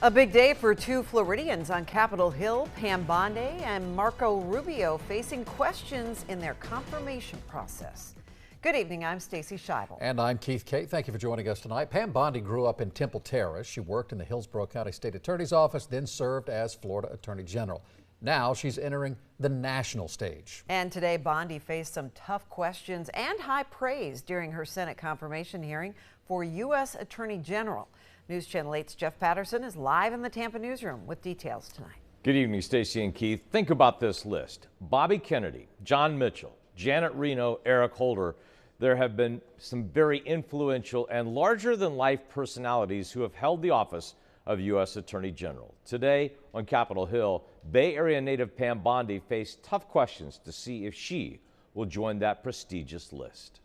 A big day for two Floridians on Capitol Hill. Pam Bondi and Marco Rubio facing questions in their confirmation process. Good evening, I'm Stacy Scheibel. And I'm Keith Kate. Thank you for joining us tonight. Pam Bondi grew up in Temple Terrace. She worked in the Hillsborough County State Attorney's Office, then served as Florida Attorney General. Now she's entering the national stage. And today, Bondi faced some tough questions and high praise during her Senate confirmation hearing for U.S. Attorney General. News Channel 8's Jeff Patterson is live in the Tampa newsroom with details tonight. Good evening, Stacy and Keith. Think about this list. Bobby Kennedy, John Mitchell, Janet Reno, Eric Holder. There have been some very influential and larger-than-life personalities who have held the office of U.S. Attorney General. Today on Capitol Hill, Bay Area native Pam Bondi faced tough questions to see if she will join that prestigious list.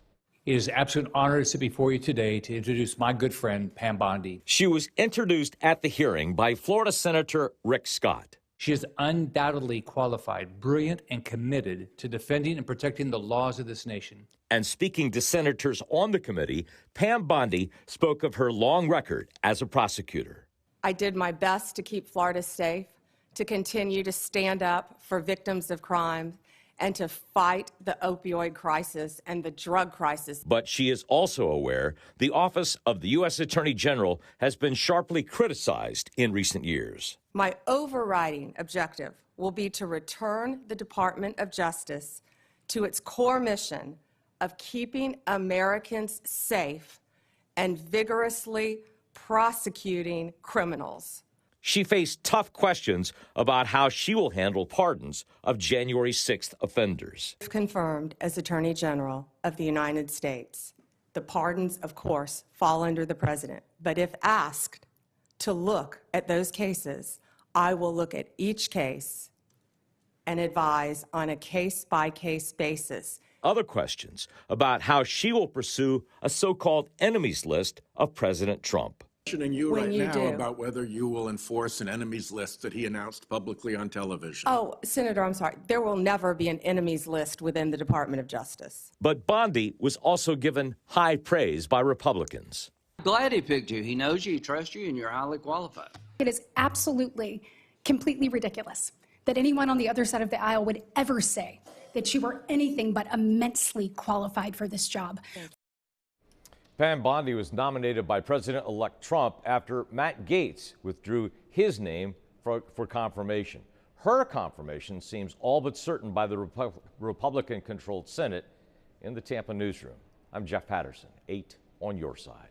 It is an absolute honor to sit before you today to introduce my good friend, Pam Bondi. She was introduced at the hearing by Florida Senator Rick Scott. She is undoubtedly qualified, brilliant, and committed to defending and protecting the laws of this nation. And speaking to senators on the committee, Pam Bondi spoke of her long record as a prosecutor. I did my best to keep Florida safe, to continue to stand up for victims of crime, and to fight the opioid crisis and the drug crisis. But she is also aware the office of the U.S. Attorney General has been sharply criticized in recent years. My overriding objective will be to return the Department of Justice to its core mission of keeping Americans safe and vigorously prosecuting criminals. She faced tough questions about how she will handle pardons of January 6th offenders. Confirmed as Attorney General of the United States, the pardons, of course, fall under the President. But if asked to look at those cases, I will look at each case and advise on a case-by-case basis. Other questions about how she will pursue a so-called enemies list of President Trump. Questioning you right now about whether you will enforce an enemies list that he announced publicly on television. Oh, Senator, I'm sorry. There will never be an enemies list within the Department of Justice. But Bondi was also given high praise by Republicans. Glad he picked you. He knows you, he trusts you, and you're highly qualified. It is absolutely, completely ridiculous that anyone on the other side of the aisle would ever say that you were anything but immensely qualified for this job. Pam Bondi was nominated by President-elect Trump after Matt Gaetz withdrew his name for confirmation. Her confirmation seems all but certain by the Republican-controlled Senate. In the Tampa newsroom, I'm Jeff Patterson, 8 on your side.